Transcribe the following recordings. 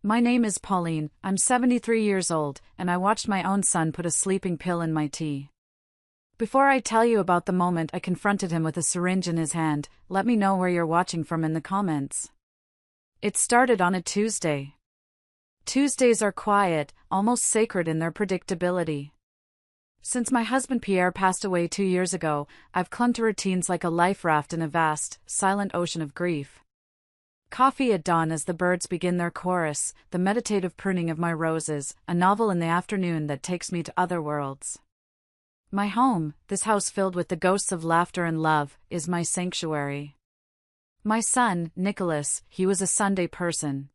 My name is Pauline, I'm 73 years old, and I watched my own son put a sleeping pill in my tea. Before I tell you about the moment I confronted him with a syringe in his hand, let me know where you're watching from in the comments. It started on a Tuesday. Tuesdays are quiet, almost sacred in their predictability. Since my husband Pierre passed away 2 years ago, I've clung to routines like a life raft in a vast, silent ocean of grief. Coffee at dawn as the birds begin their chorus, the meditative pruning of my roses, a novel in the afternoon that takes me to other worlds. My home, this house filled with the ghosts of laughter and love, is my sanctuary. My son, Nicholas, he was a Sunday person.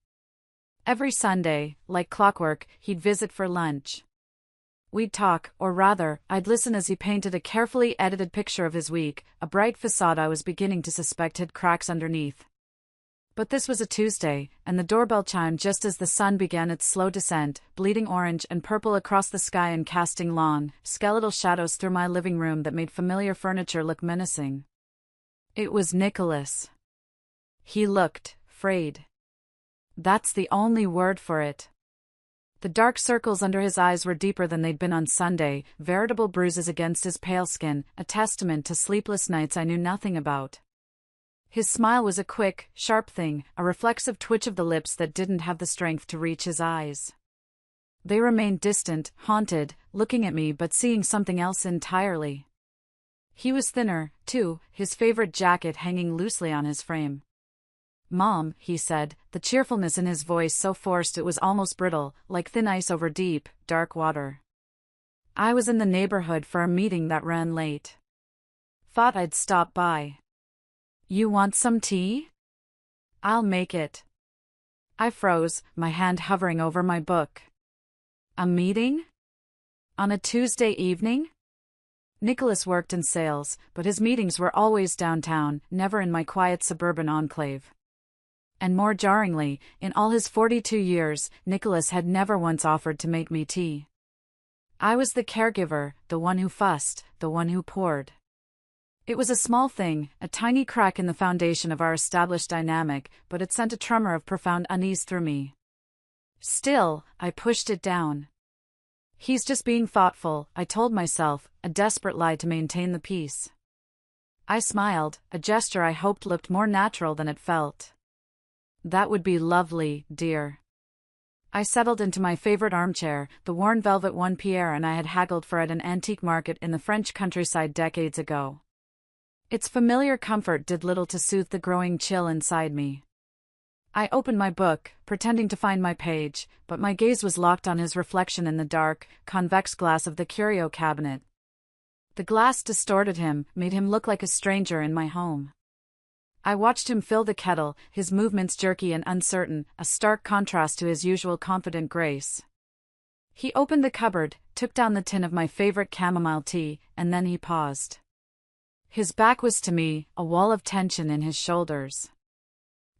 Every Sunday, like clockwork, he'd visit for lunch. We'd talk, or rather, I'd listen as he painted a carefully edited picture of his week, a bright facade I was beginning to suspect had cracks underneath. But this was a Tuesday, and the doorbell chimed just as the sun began its slow descent, bleeding orange and purple across the sky and casting long, skeletal shadows through my living room that made familiar furniture look menacing. It was Nicholas. He looked frayed. That's the only word for it. The dark circles under his eyes were deeper than they'd been on Sunday, veritable bruises against his pale skin, a testament to sleepless nights I knew nothing about. His smile was a quick, sharp thing, a reflexive twitch of the lips that didn't have the strength to reach his eyes. They remained distant, haunted, looking at me but seeing something else entirely. He was thinner, too, his favorite jacket hanging loosely on his frame. "Mom," he said, the cheerfulness in his voice so forced it was almost brittle, like thin ice over deep, dark water. I was in the neighborhood for a meeting that ran late. Thought I'd stop by. "You want some tea?" "I'll make it." I froze, my hand hovering over my book. A meeting? On a Tuesday evening? Nicholas worked in sales, but his meetings were always downtown, never in my quiet suburban enclave. And more jarringly, in all his 42 years, Nicholas had never once offered to make me tea. I was the caregiver, the one who fussed, the one who poured. It was a small thing, a tiny crack in the foundation of our established dynamic, but it sent a tremor of profound unease through me. Still, I pushed it down. He's just being thoughtful, I told myself, a desperate lie to maintain the peace. I smiled, a gesture I hoped looked more natural than it felt. "That would be lovely, dear." I settled into my favorite armchair, the worn velvet one Pierre and I had haggled for at an antique market in the French countryside decades ago. Its familiar comfort did little to soothe the growing chill inside me. I opened my book, pretending to find my page, but my gaze was locked on his reflection in the dark, convex glass of the curio cabinet. The glass distorted him, made him look like a stranger in my home. I watched him fill the kettle, his movements jerky and uncertain, a stark contrast to his usual confident grace. He opened the cupboard, took down the tin of my favorite chamomile tea, and then he paused. His back was to me, a wall of tension in his shoulders.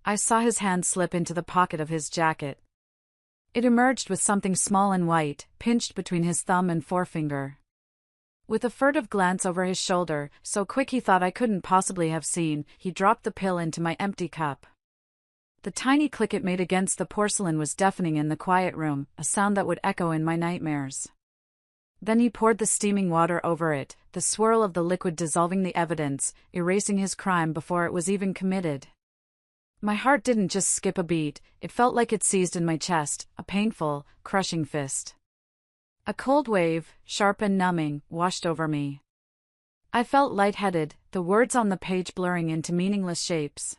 I saw his hand slip into the pocket of his jacket. It emerged with something small and white, pinched between his thumb and forefinger. With a furtive glance over his shoulder, so quick he thought I couldn't possibly have seen, he dropped the pill into my empty cup. The tiny click it made against the porcelain was deafening in the quiet room, a sound that would echo in my nightmares. Then he poured the steaming water over it, the swirl of the liquid dissolving the evidence, erasing his crime before it was even committed. My heart didn't just skip a beat, it felt like it seized in my chest, a painful, crushing fist. A cold wave, sharp and numbing, washed over me. I felt lightheaded, the words on the page blurring into meaningless shapes.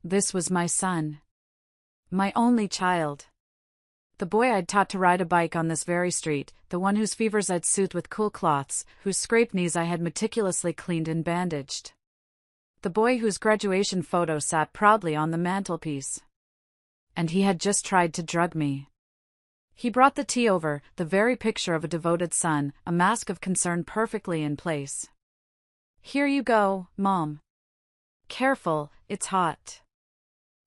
This was my son. My only child. The boy I'd taught to ride a bike on this very street, the one whose fevers I'd soothed with cool cloths, whose scraped knees I had meticulously cleaned and bandaged. The boy whose graduation photo sat proudly on the mantelpiece. And he had just tried to drug me. He brought the tea over, the very picture of a devoted son, a mask of concern perfectly in place. "Here you go, Mom. Careful, it's hot."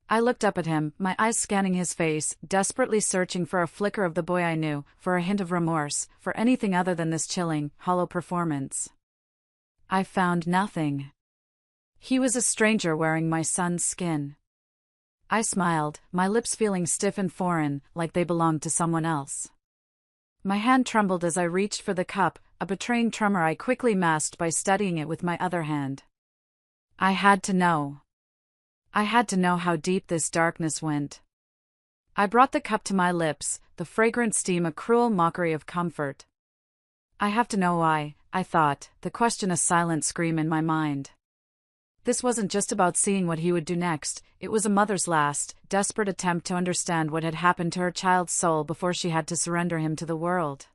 I looked up at him, my eyes scanning his face, desperately searching for a flicker of the boy I knew, for a hint of remorse, for anything other than this chilling, hollow performance. I found nothing. He was a stranger wearing my son's skin. I smiled, my lips feeling stiff and foreign, like they belonged to someone else. My hand trembled as I reached for the cup, a betraying tremor I quickly masked by steadying it with my other hand. I had to know. I had to know how deep this darkness went. I brought the cup to my lips, the fragrant steam a cruel mockery of comfort. I have to know why, I thought, the question a silent scream in my mind. This wasn't just about seeing what he would do next, it was a mother's last, desperate attempt to understand what had happened to her child's soul before she had to surrender him to the world.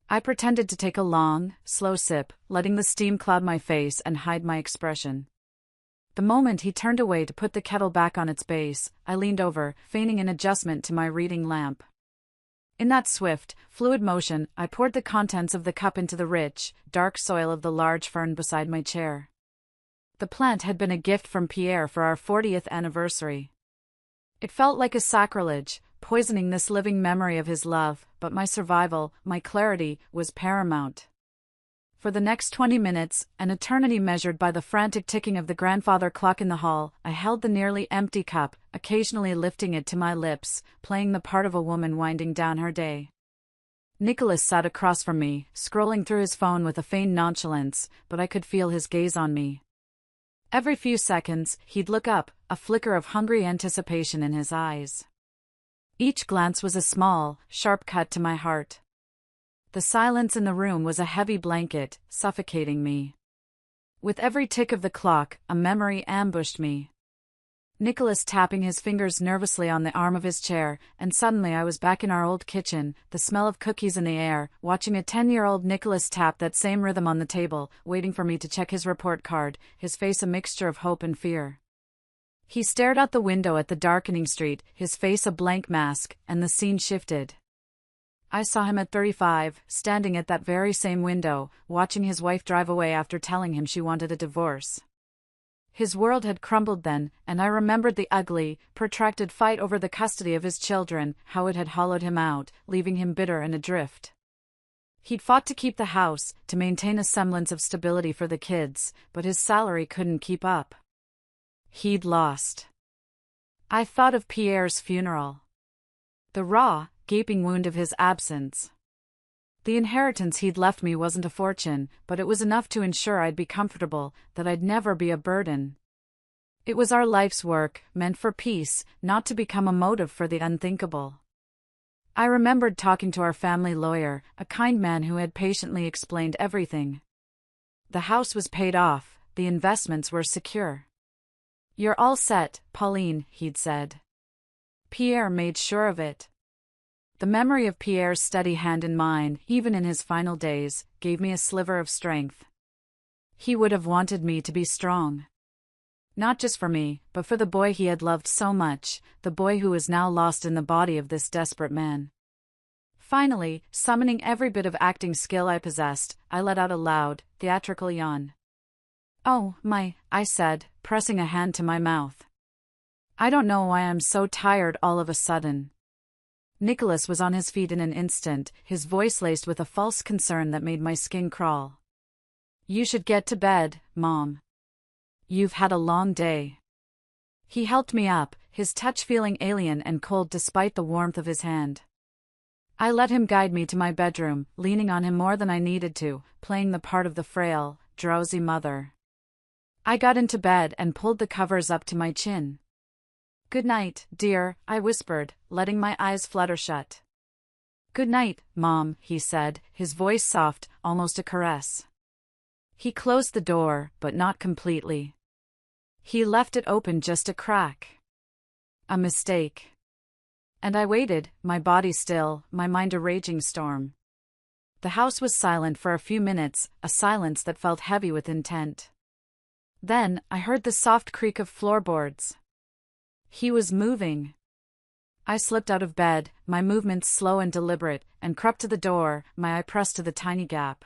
I pretended to take a long, slow sip, letting the steam cloud my face and hide my expression. The moment he turned away to put the kettle back on its base, I leaned over, feigning an adjustment to my reading lamp. In that swift, fluid motion, I poured the contents of the cup into the rich, dark soil of the large fern beside my chair. The plant had been a gift from Pierre for our 40th anniversary. It felt like a sacrilege, poisoning this living memory of his love, but my survival, my clarity, was paramount. For the next 20 minutes, an eternity measured by the frantic ticking of the grandfather clock in the hall, I held the nearly empty cup, occasionally lifting it to my lips, playing the part of a woman winding down her day. Nicholas sat across from me, scrolling through his phone with a feigned nonchalance, but I could feel his gaze on me. Every few seconds, he'd look up, a flicker of hungry anticipation in his eyes. Each glance was a small, sharp cut to my heart. The silence in the room was a heavy blanket, suffocating me. With every tick of the clock, a memory ambushed me. Nicholas tapping his fingers nervously on the arm of his chair, and suddenly I was back in our old kitchen, the smell of cookies in the air, watching a 10-year-old Nicholas tap that same rhythm on the table, waiting for me to check his report card, his face a mixture of hope and fear. He stared out the window at the darkening street, his face a blank mask, and the scene shifted. I saw him at 35, standing at that very same window, watching his wife drive away after telling him she wanted a divorce. His world had crumbled then, and I remembered the ugly, protracted fight over the custody of his children, how it had hollowed him out, leaving him bitter and adrift. He'd fought to keep the house, to maintain a semblance of stability for the kids, but his salary couldn't keep up. He'd lost. I thought of Pierre's funeral. The raw, gaping wound of his absence. The inheritance he'd left me wasn't a fortune, but it was enough to ensure I'd be comfortable, that I'd never be a burden. It was our life's work, meant for peace, not to become a motive for the unthinkable. I remembered talking to our family lawyer, a kind man who had patiently explained everything. The house was paid off, the investments were secure. "You're all set, Pauline," he'd said. Pierre made sure of it. The memory of Pierre's steady hand in mine, even in his final days, gave me a sliver of strength. He would have wanted me to be strong. Not just for me, but for the boy he had loved so much, the boy who was now lost in the body of this desperate man. Finally, summoning every bit of acting skill I possessed, I let out a loud, theatrical yawn. "Oh, I said, pressing a hand to my mouth. "I don't know why I'm so tired all of a sudden." Nicholas was on his feet in an instant, his voice laced with a false concern that made my skin crawl. "You should get to bed, Mom. You've had a long day." He helped me up, his touch feeling alien and cold despite the warmth of his hand. I let him guide me to my bedroom, leaning on him more than I needed to, playing the part of the frail, drowsy mother. I got into bed and pulled the covers up to my chin. "Good night, dear," I whispered, letting my eyes flutter shut. "Good night, Mom," he said, his voice soft, almost a caress. He closed the door, but not completely. He left it open just a crack. A mistake. And I waited, my body still, my mind a raging storm. The house was silent for a few minutes, a silence that felt heavy with intent. Then, I heard the soft creak of floorboards. He was moving. I slipped out of bed, my movements slow and deliberate, and crept to the door, my eye pressed to the tiny gap.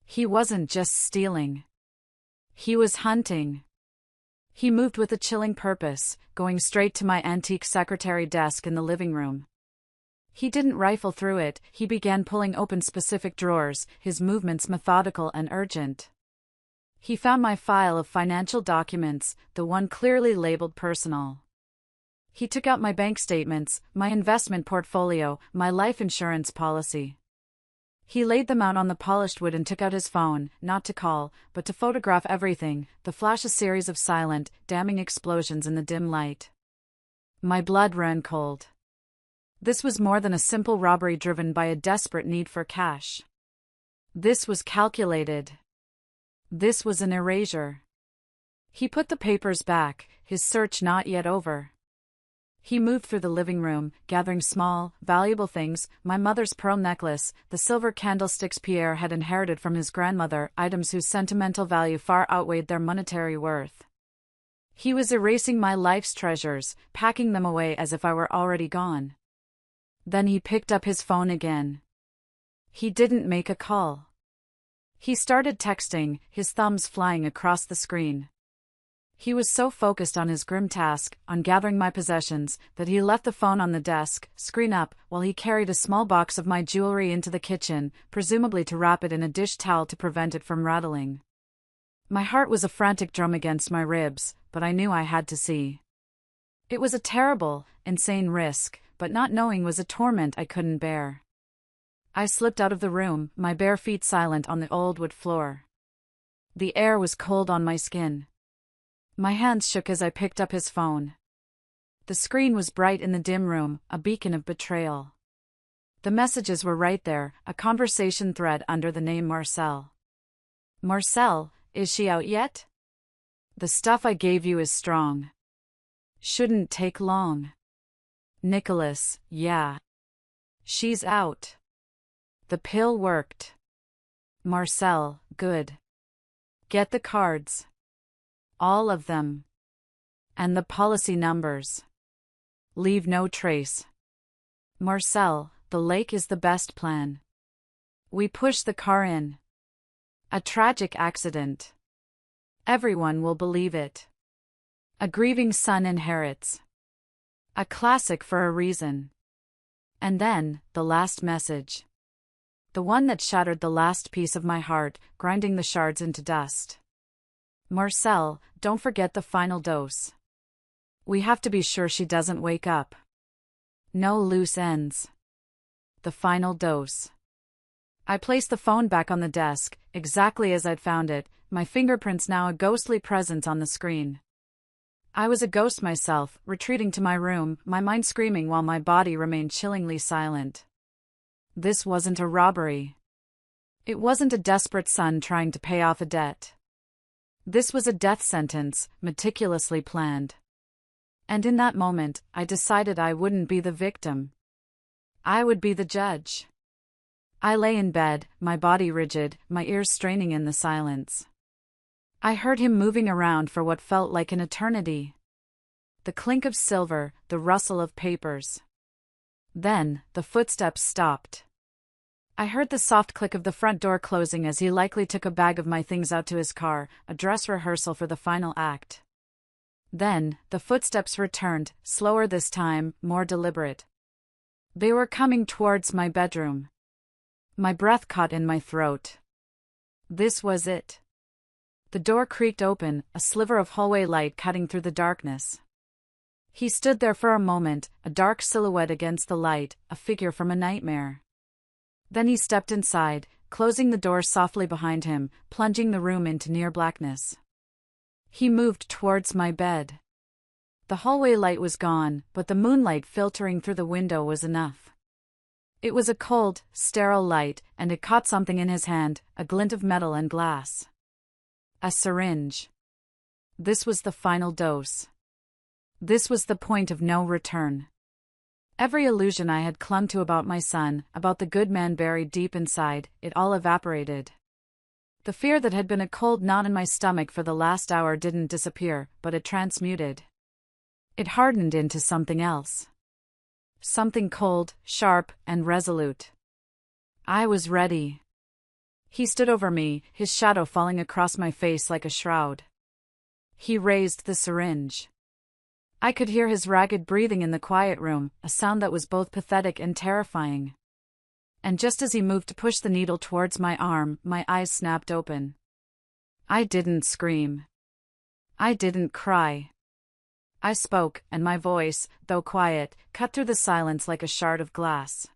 He wasn't just stealing. He was hunting. He moved with a chilling purpose, going straight to my antique secretary desk in the living room. He didn't rifle through it, he began pulling open specific drawers, his movements methodical and urgent. He found my file of financial documents, the one clearly labeled personal. He took out my bank statements, my investment portfolio, my life insurance policy. He laid them out on the polished wood and took out his phone, not to call, but to photograph everything, the flash a series of silent, damning explosions in the dim light. My blood ran cold. This was more than a simple robbery driven by a desperate need for cash. This was calculated. This was an erasure. He put the papers back, his search not yet over. He moved through the living room, gathering small, valuable things, my mother's pearl necklace, the silver candlesticks Pierre had inherited from his grandmother, items whose sentimental value far outweighed their monetary worth. He was erasing my life's treasures, packing them away as if I were already gone. Then he picked up his phone again. He didn't make a call. He started texting, his thumbs flying across the screen. He was so focused on his grim task, on gathering my possessions, that he left the phone on the desk, screen up, while he carried a small box of my jewelry into the kitchen, presumably to wrap it in a dish towel to prevent it from rattling. My heart was a frantic drum against my ribs, but I knew I had to see. It was a terrible, insane risk, but not knowing was a torment I couldn't bear. I slipped out of the room, my bare feet silent on the old wood floor. The air was cold on my skin. My hands shook as I picked up his phone. The screen was bright in the dim room, a beacon of betrayal. The messages were right there, a conversation thread under the name Marcel. Marcel, is she out yet? The stuff I gave you is strong. Shouldn't take long. Nicholas, yeah. She's out. The pill worked. Marcel, good. Get the cards. All of them. And the policy numbers. Leave no trace. Marcel, the lake is the best plan. We push the car in. A tragic accident. Everyone will believe it. A grieving son inherits. A classic for a reason. And then, the last message. The one that shattered the last piece of my heart, grinding the shards into dust. Marcel, don't forget the final dose. We have to be sure she doesn't wake up. No loose ends. The final dose. I placed the phone back on the desk, exactly as I'd found it, my fingerprints now a ghostly presence on the screen. I was a ghost myself, retreating to my room, my mind screaming while my body remained chillingly silent. This wasn't a robbery. It wasn't a desperate son trying to pay off a debt. This was a death sentence, meticulously planned. And in that moment, I decided I wouldn't be the victim. I would be the judge. I lay in bed, my body rigid, my ears straining in the silence. I heard him moving around for what felt like an eternity. The clink of silver, the rustle of papers. Then, the footsteps stopped. I heard the soft click of the front door closing as he likely took a bag of my things out to his car, a dress rehearsal for the final act. Then, the footsteps returned, slower this time, more deliberate. They were coming towards my bedroom. My breath caught in my throat. This was it. The door creaked open, a sliver of hallway light cutting through the darkness. He stood there for a moment, a dark silhouette against the light, a figure from a nightmare. Then he stepped inside, closing the door softly behind him, plunging the room into near blackness. He moved towards my bed. The hallway light was gone, but the moonlight filtering through the window was enough. It was a cold, sterile light, and it caught something in his hand, a glint of metal and glass. A syringe. This was the final dose. This was the point of no return. Every illusion I had clung to about my son, about the good man buried deep inside, it all evaporated. The fear that had been a cold knot in my stomach for the last hour didn't disappear, but it transmuted. It hardened into something else. Something cold, sharp, and resolute. I was ready. He stood over me, his shadow falling across my face like a shroud. He raised the syringe. I could hear his ragged breathing in the quiet room, a sound that was both pathetic and terrifying. And just as he moved to push the needle towards my arm, my eyes snapped open. I didn't scream. I didn't cry. I spoke, and my voice, though quiet, cut through the silence like a shard of glass.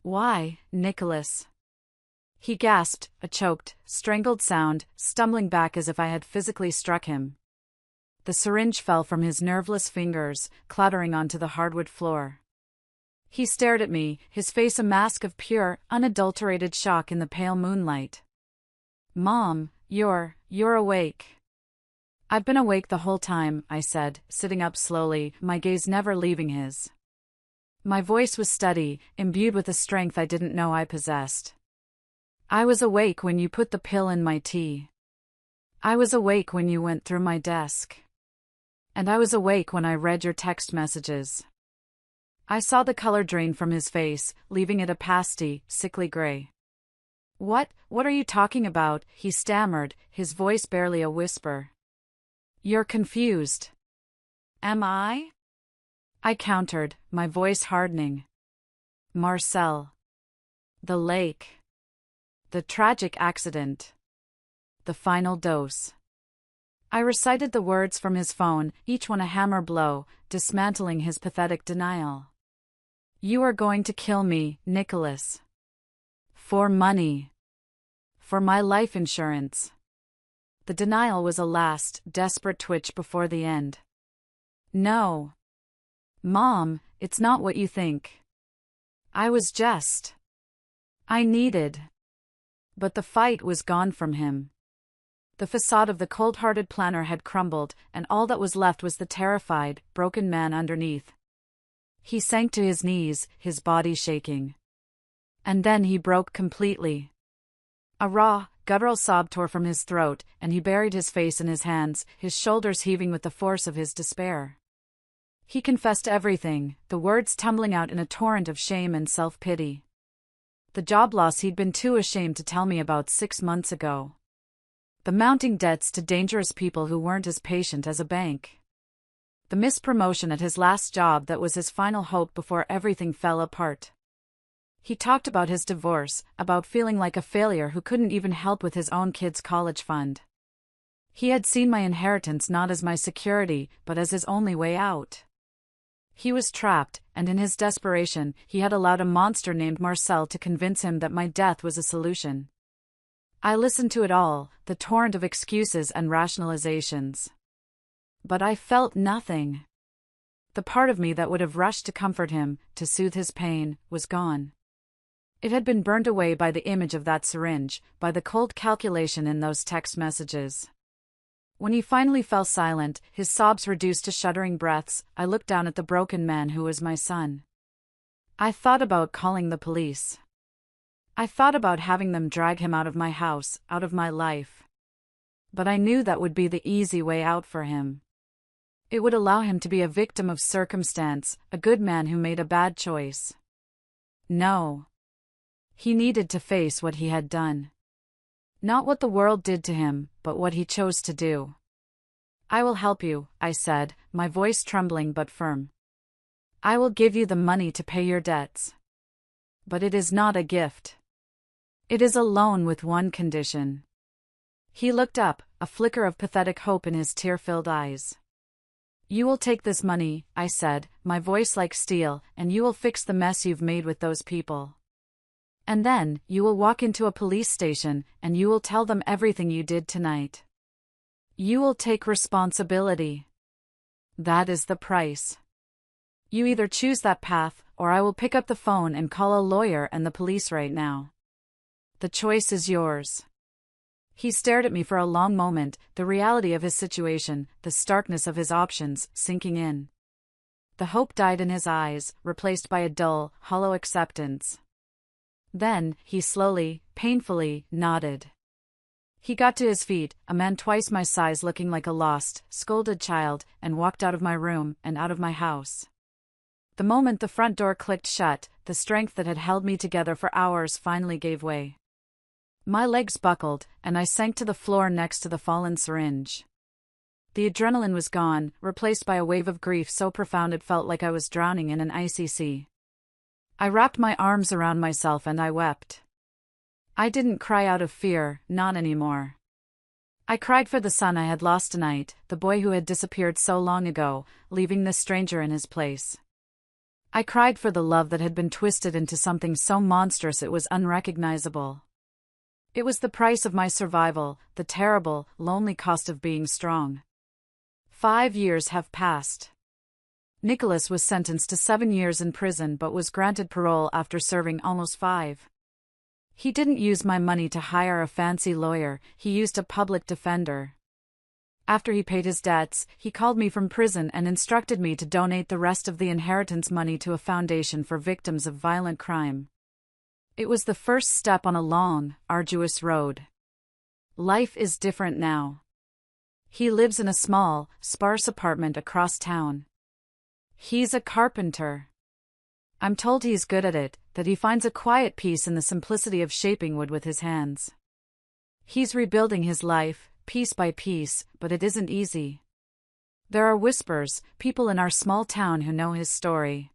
Why, Nicholas? He gasped, a choked, strangled sound, stumbling back as if I had physically struck him. The syringe fell from his nerveless fingers, clattering onto the hardwood floor. He stared at me, his face a mask of pure, unadulterated shock in the pale moonlight. Mom, you're awake. I've been awake the whole time, I said, sitting up slowly, my gaze never leaving his. My voice was steady, imbued with a strength I didn't know I possessed. I was awake when you put the pill in my tea. I was awake when you went through my desk. And I was awake when I read your text messages. I saw the color drain from his face, leaving it a pasty, sickly gray. What are you talking about? He stammered, his voice barely a whisper. You're confused. Am I? I countered, my voice hardening. Marcel. The lake. The tragic accident. The final dose. I recited the words from his phone, each one a hammer blow, dismantling his pathetic denial. You are going to kill me, Nicholas. For money. For my life insurance. The denial was a last, desperate twitch before the end. No. Mom, it's not what you think. I needed. But the fight was gone from him. The facade of the cold-hearted planner had crumbled, and all that was left was the terrified, broken man underneath. He sank to his knees, his body shaking. And then he broke completely. A raw, guttural sob tore from his throat, and he buried his face in his hands, his shoulders heaving with the force of his despair. He confessed everything, the words tumbling out in a torrent of shame and self-pity. The job loss he'd been too ashamed to tell me about 6 months ago. The mounting debts to dangerous people who weren't as patient as a bank. The missed promotion at his last job that was his final hope before everything fell apart. He talked about his divorce, about feeling like a failure who couldn't even help with his own kid's college fund. He had seen my inheritance not as my security, but as his only way out. He was trapped, and in his desperation, he had allowed a monster named Marcel to convince him that my death was a solution. I listened to it all, the torrent of excuses and rationalizations. But I felt nothing. The part of me that would have rushed to comfort him, to soothe his pain, was gone. It had been burned away by the image of that syringe, by the cold calculation in those text messages. When he finally fell silent, his sobs reduced to shuddering breaths, I looked down at the broken man who was my son. I thought about calling the police. I thought about having them drag him out of my house, out of my life. But I knew that would be the easy way out for him. It would allow him to be a victim of circumstance, a good man who made a bad choice. No. He needed to face what he had done. Not what the world did to him, but what he chose to do. I will help you, I said, my voice trembling but firm. I will give you the money to pay your debts. But it is not a gift. It is a loan with one condition. He looked up, a flicker of pathetic hope in his tear-filled eyes. You will take this money, I said, my voice like steel, and you will fix the mess you've made with those people. And then, you will walk into a police station, and you will tell them everything you did tonight. You will take responsibility. That is the price. You either choose that path, or I will pick up the phone and call a lawyer and the police right now. The choice is yours. He stared at me for a long moment, the reality of his situation, the starkness of his options, sinking in. The hope died in his eyes, replaced by a dull, hollow acceptance. Then, he slowly, painfully, nodded. He got to his feet, a man twice my size looking like a lost, scolded child, and walked out of my room, and out of my house. The moment the front door clicked shut, the strength that had held me together for hours finally gave way. My legs buckled, and I sank to the floor next to the fallen syringe. The adrenaline was gone, replaced by a wave of grief so profound it felt like I was drowning in an icy sea. I wrapped my arms around myself and I wept. I didn't cry out of fear, not anymore. I cried for the son I had lost tonight, the boy who had disappeared so long ago, leaving this stranger in his place. I cried for the love that had been twisted into something so monstrous it was unrecognizable. It was the price of my survival, the terrible, lonely cost of being strong. 5 years have passed. Nicholas was sentenced to 7 years in prison but was granted parole after serving almost 5. He didn't use my money to hire a fancy lawyer, he used a public defender. After he paid his debts, he called me from prison and instructed me to donate the rest of the inheritance money to a foundation for victims of violent crime. It was the first step on a long, arduous road. Life is different now. He lives in a small, sparse apartment across town. He's a carpenter. I'm told he's good at it, that he finds a quiet peace in the simplicity of shaping wood with his hands. He's rebuilding his life, piece by piece, but it isn't easy. There are whispers, people in our small town who know his story.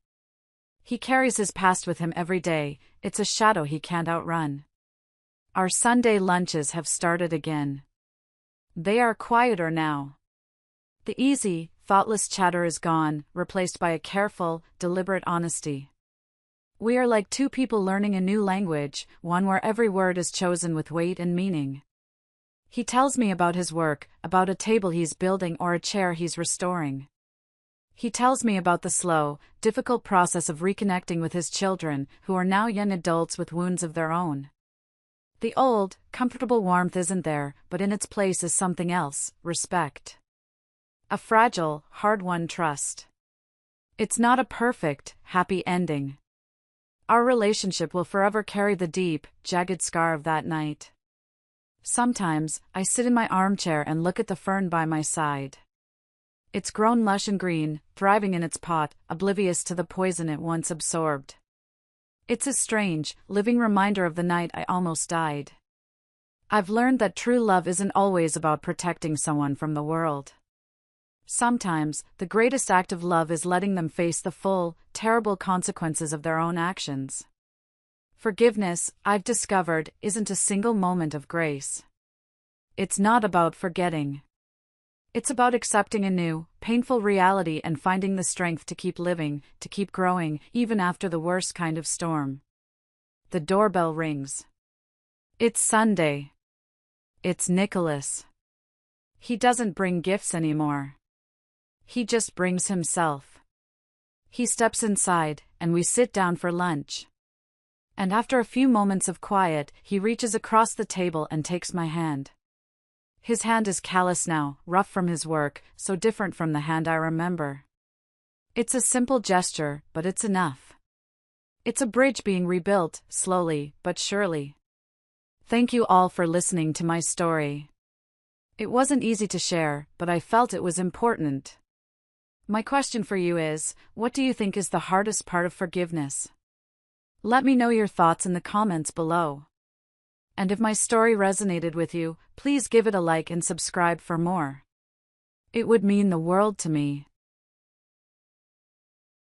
He carries his past with him every day, it's a shadow he can't outrun. Our Sunday lunches have started again. They are quieter now. The easy, thoughtless chatter is gone, replaced by a careful, deliberate honesty. We are like two people learning a new language, one where every word is chosen with weight and meaning. He tells me about his work, about a table he's building or a chair he's restoring. He tells me about the slow, difficult process of reconnecting with his children, who are now young adults with wounds of their own. The old, comfortable warmth isn't there, but in its place is something else, respect. A fragile, hard-won trust. It's not a perfect, happy ending. Our relationship will forever carry the deep, jagged scar of that night. Sometimes, I sit in my armchair and look at the fern by my side. It's grown lush and green, thriving in its pot, oblivious to the poison it once absorbed. It's a strange, living reminder of the night I almost died. I've learned that true love isn't always about protecting someone from the world. Sometimes, the greatest act of love is letting them face the full, terrible consequences of their own actions. Forgiveness, I've discovered, isn't a single moment of grace. It's not about forgetting. It's about accepting a new, painful reality and finding the strength to keep living, to keep growing, even after the worst kind of storm. The doorbell rings. It's Sunday. It's Nicholas. He doesn't bring gifts anymore. He just brings himself. He steps inside, and we sit down for lunch. And after a few moments of quiet, he reaches across the table and takes my hand. His hand is callous now, rough from his work, so different from the hand I remember. It's a simple gesture, but it's enough. It's a bridge being rebuilt, slowly, but surely. Thank you all for listening to my story. It wasn't easy to share, but I felt it was important. My question for you is, what do you think is the hardest part of forgiveness? Let me know your thoughts in the comments below. And if my story resonated with you, please give it a like and subscribe for more. It would mean the world to me.